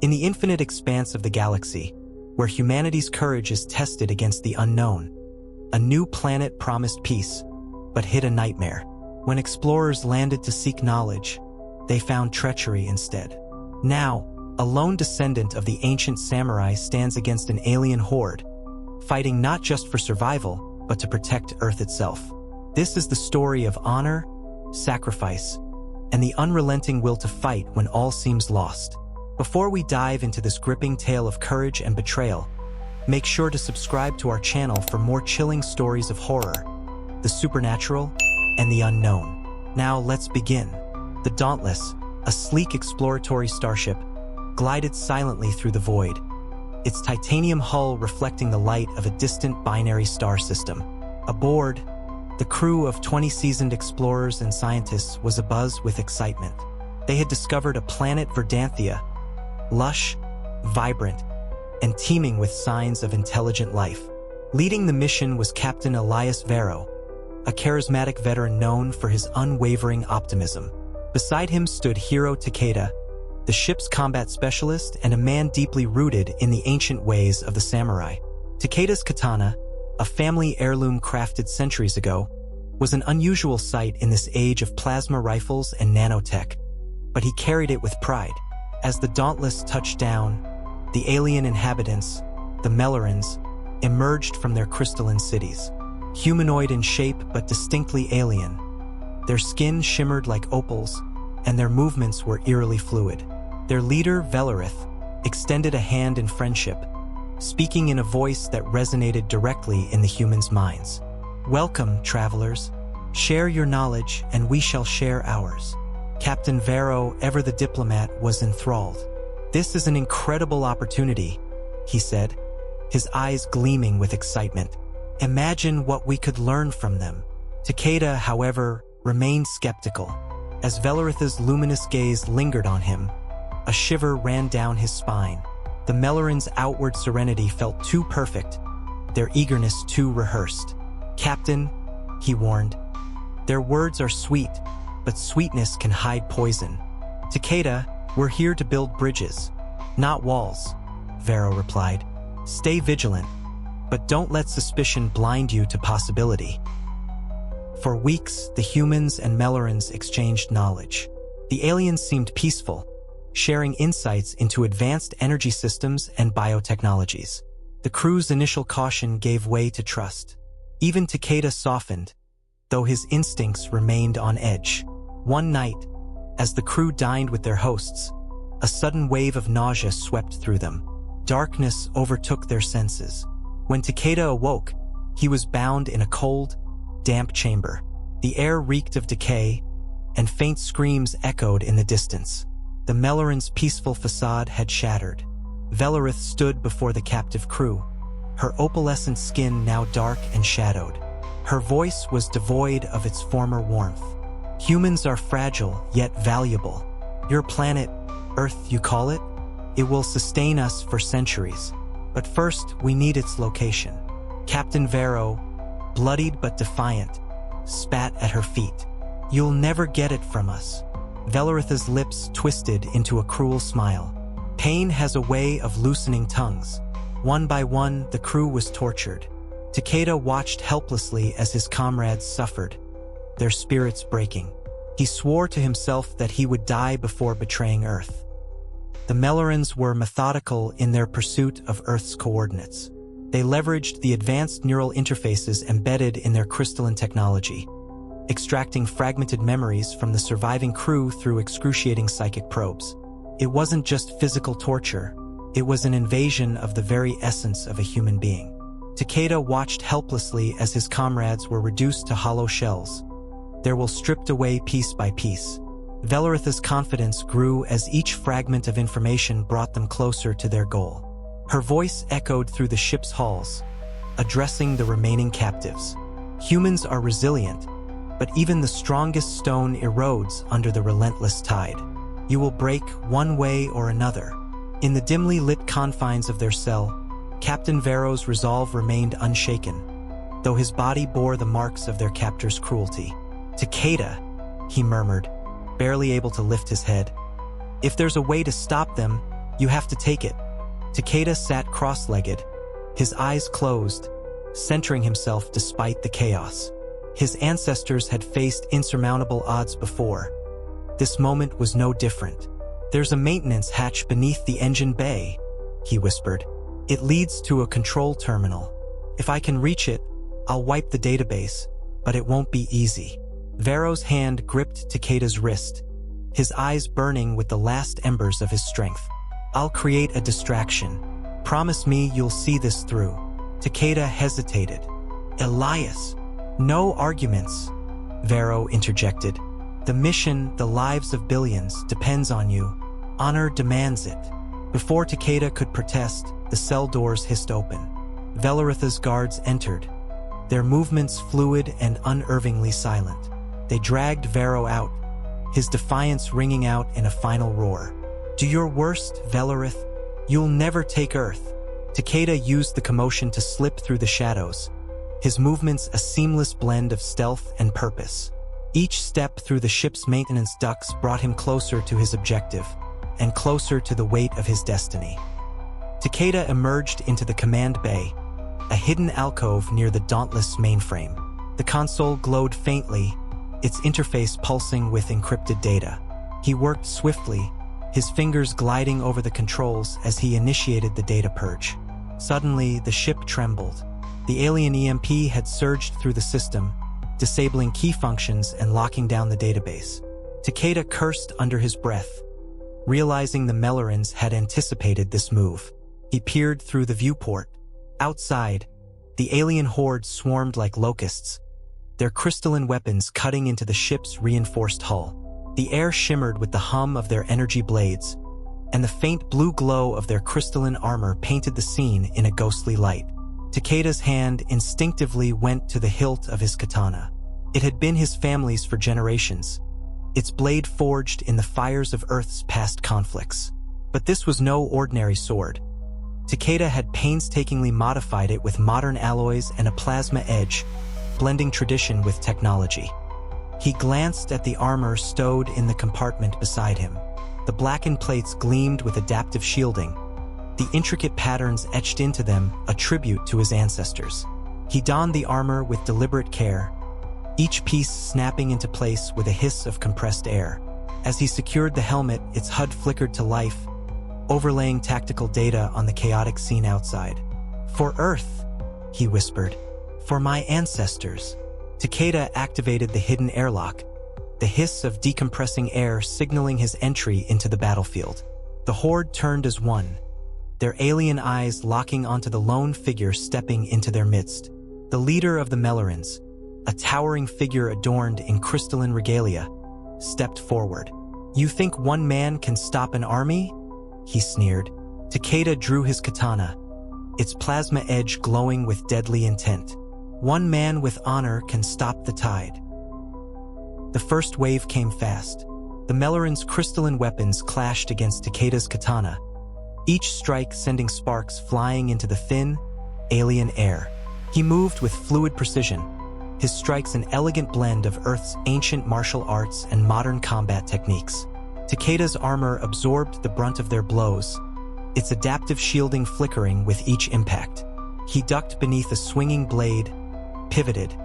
In the infinite expanse of the galaxy, where humanity's courage is tested against the unknown, a new planet promised peace, but hid a nightmare. When explorers landed to seek knowledge, they found treachery instead. Now, a lone descendant of the ancient samurai stands against an alien horde, fighting not just for survival, but to protect Earth itself. This is the story of honor, sacrifice, and the unrelenting will to fight when all seems lost. Before we dive into this gripping tale of courage and betrayal, make sure to subscribe to our channel for more chilling stories of horror, the supernatural, and the unknown. Now let's begin. The Dauntless, a sleek exploratory starship, glided silently through the void, its titanium hull reflecting the light of a distant binary star system. Aboard, the crew of 20 seasoned explorers and scientists was abuzz with excitement. They had discovered a planet Verdanthia, lush, vibrant, and teeming with signs of intelligent life. Leading the mission was Captain Elias Vero, a charismatic veteran known for his unwavering optimism. Beside him stood Hiro Takeda, the ship's combat specialist and a man deeply rooted in the ancient ways of the samurai. Takeda's katana, a family heirloom crafted centuries ago, was an unusual sight in this age of plasma rifles and nanotech, but he carried it with pride. As the Dauntless touched down, the alien inhabitants, the Melorans, emerged from their crystalline cities. Humanoid in shape but distinctly alien, their skin shimmered like opals, and their movements were eerily fluid. Their leader, Velarith, extended a hand in friendship, speaking in a voice that resonated directly in the humans' minds. "Welcome, travelers. Share your knowledge, and we shall share ours." Captain Vero, ever the diplomat, was enthralled. "This is an incredible opportunity," he said, his eyes gleaming with excitement. "Imagine what we could learn from them." Takeda, however, remained skeptical. As Velarith's luminous gaze lingered on him, a shiver ran down his spine. The Melorans' outward serenity felt too perfect, their eagerness too rehearsed. "Captain," he warned, "their words are sweet, but sweetness can hide poison." "Takeda, we're here to build bridges, not walls," Vero replied. "Stay vigilant, but don't let suspicion blind you to possibility." For weeks, the humans and Melorans exchanged knowledge. The aliens seemed peaceful, sharing insights into advanced energy systems and biotechnologies. The crew's initial caution gave way to trust. Even Takeda softened, though his instincts remained on edge. One night, as the crew dined with their hosts, a sudden wave of nausea swept through them. Darkness overtook their senses. When Takeda awoke, he was bound in a cold, damp chamber. The air reeked of decay, and faint screams echoed in the distance. The Melorans' peaceful facade had shattered. Velarith stood before the captive crew, her opalescent skin now dark and shadowed. Her voice was devoid of its former warmth. "Humans are fragile, yet valuable. Your planet, Earth you call it? It will sustain us for centuries. But first, we need its location." Captain Vero, bloodied but defiant, spat at her feet. "You'll never get it from us." Velarith's lips twisted into a cruel smile. Pain has a way of loosening tongues. One by one, the crew was tortured. Takeda watched helplessly as his comrades suffered, their spirits breaking. He swore to himself that he would die before betraying Earth. The Melorans were methodical in their pursuit of Earth's coordinates. They leveraged the advanced neural interfaces embedded in their crystalline technology, extracting fragmented memories from the surviving crew through excruciating psychic probes. It wasn't just physical torture, it was an invasion of the very essence of a human being. Takeda watched helplessly as his comrades were reduced to hollow shells, their will stripped away piece by piece. Velarith's confidence grew as each fragment of information brought them closer to their goal. Her voice echoed through the ship's halls, addressing the remaining captives. "Humans are resilient, but even the strongest stone erodes under the relentless tide. You will break one way or another." In the dimly lit confines of their cell, Captain Vero's resolve remained unshaken, though his body bore the marks of their captor's cruelty. "Takeda," he murmured, barely able to lift his head. "If there's a way to stop them, You have to take it. Takeda sat cross-legged, his eyes closed, centering himself despite the chaos. His ancestors had faced insurmountable odds before. This moment was no different. There's a maintenance hatch beneath the engine bay, he whispered. It leads to a control terminal. If I can reach it, I'll wipe the database, but it won't be easy. Vero's hand gripped Takeda's wrist, his eyes burning with the last embers of his strength. I'll create a distraction. Promise me you'll see this through. Takeda hesitated. Elias. No arguments, Vero interjected. The mission, the lives of billions, depends on you. Honor demands it. Before Takeda could protest, the cell doors hissed open. Velaritha's guards entered, their movements fluid and unervingly silent. They dragged Vero out, his defiance ringing out in a final roar. Do your worst, Velarith. You'll never take Earth. Takeda used the commotion to slip through the shadows, his movements a seamless blend of stealth and purpose. Each step through the ship's maintenance ducts brought him closer to his objective, and closer to the weight of his destiny. Takeda emerged into the command bay, a hidden alcove near the Dauntless mainframe. The console glowed faintly, its interface pulsing with encrypted data. He worked swiftly, his fingers gliding over the controls as he initiated the data purge. Suddenly, the ship trembled. The alien EMP had surged through the system, disabling key functions and locking down the database. Takeda cursed under his breath, realizing the Melorans had anticipated this move. He peered through the viewport. Outside, the alien horde swarmed like locusts, their crystalline weapons cutting into the ship's reinforced hull. The air shimmered with the hum of their energy blades, and the faint blue glow of their crystalline armor painted the scene in a ghostly light. Takeda's hand instinctively went to the hilt of his katana. It had been his family's for generations, its blade forged in the fires of Earth's past conflicts. But this was no ordinary sword. Takeda had painstakingly modified it with modern alloys and a plasma edge, blending tradition with technology. He glanced at the armor stowed in the compartment beside him. The blackened plates gleamed with adaptive shielding, the intricate patterns etched into them a tribute to his ancestors. He donned the armor with deliberate care, each piece snapping into place with a hiss of compressed air. As he secured the helmet, its HUD flickered to life, overlaying tactical data on the chaotic scene outside. For Earth, he whispered. For my ancestors. Takeda activated the hidden airlock, the hiss of decompressing air signaling his entry into the battlefield. The horde turned as one, their alien eyes locking onto the lone figure stepping into their midst. The leader of the Melorans, a towering figure adorned in crystalline regalia, stepped forward. You think one man can stop an army? He sneered. Takeda drew his katana, its plasma edge glowing with deadly intent. One man with honor can stop the tide. The first wave came fast. The Melorans' crystalline weapons clashed against Takeda's katana, each strike sending sparks flying into the thin, alien air. He moved with fluid precision, his strikes an elegant blend of Earth's ancient martial arts and modern combat techniques. Takeda's armor absorbed the brunt of their blows, its adaptive shielding flickering with each impact. He ducked beneath a swinging blade, pivoted,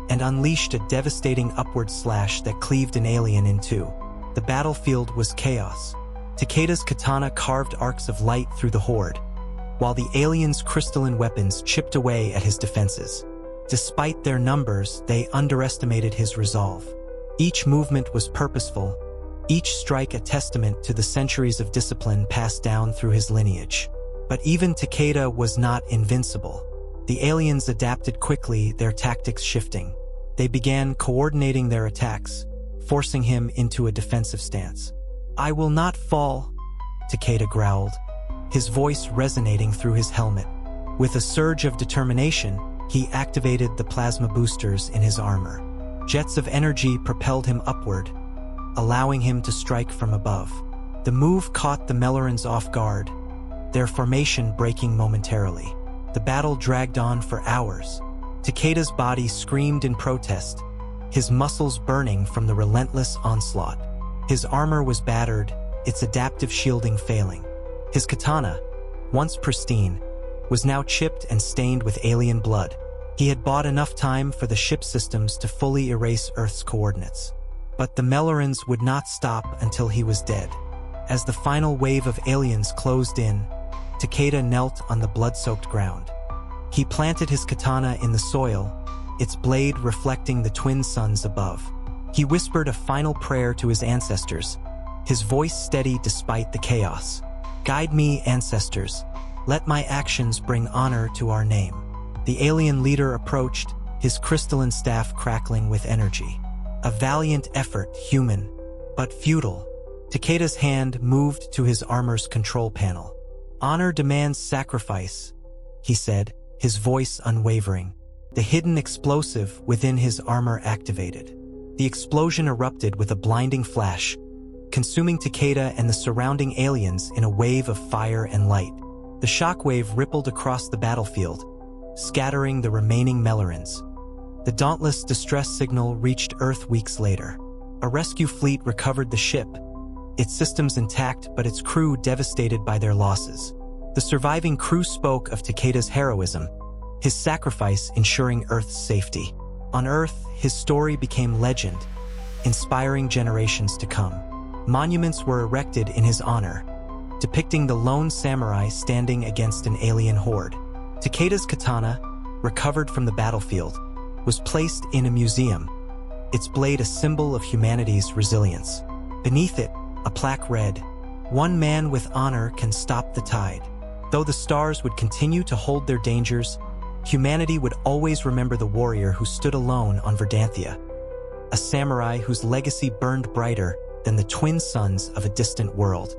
and unleashed a devastating upward slash that cleaved an alien in two. The battlefield was chaos. Takeda's katana carved arcs of light through the horde, while the aliens' crystalline weapons chipped away at his defenses. Despite their numbers, they underestimated his resolve. Each movement was purposeful, each strike a testament to the centuries of discipline passed down through his lineage. But even Takeda was not invincible. The aliens adapted quickly, their tactics shifting. They began coordinating their attacks, forcing him into a defensive stance. I will not fall, Takeda growled, his voice resonating through his helmet. With a surge of determination, he activated the plasma boosters in his armor. Jets of energy propelled him upward, allowing him to strike from above. The move caught the Melorans off guard, their formation breaking momentarily. The battle dragged on for hours. Takeda's body screamed in protest, his muscles burning from the relentless onslaught. His armor was battered, its adaptive shielding failing. His katana, once pristine, was now chipped and stained with alien blood. He had bought enough time for the ship systems to fully erase Earth's coordinates. But the Melorans would not stop until he was dead. As the final wave of aliens closed in, Takeda knelt on the blood-soaked ground. He planted his katana in the soil, its blade reflecting the twin suns above. He whispered a final prayer to his ancestors, his voice steady despite the chaos. "Guide me, ancestors. Let my actions bring honor to our name." The alien leader approached, his crystalline staff crackling with energy. A valiant effort, human, but futile. Takeda's hand moved to his armor's control panel. "Honor demands sacrifice," he said, his voice unwavering. The hidden explosive within his armor activated. The explosion erupted with a blinding flash, consuming Takeda and the surrounding aliens in a wave of fire and light. The shockwave rippled across the battlefield, scattering the remaining Melorans. The dauntless distress signal reached Earth weeks later. A rescue fleet recovered the ship, its systems intact but its crew devastated by their losses. The surviving crew spoke of Takeda's heroism, his sacrifice ensuring Earth's safety. On Earth, his story became legend, inspiring generations to come. Monuments were erected in his honor, depicting the lone samurai standing against an alien horde. Takeda's katana, recovered from the battlefield, was placed in a museum, its blade a symbol of humanity's resilience. Beneath it, a plaque read, "One man with honor can stop the tide." Though the stars would continue to hold their dangers, humanity would always remember the warrior who stood alone on Verdantia, a samurai whose legacy burned brighter than the twin suns of a distant world.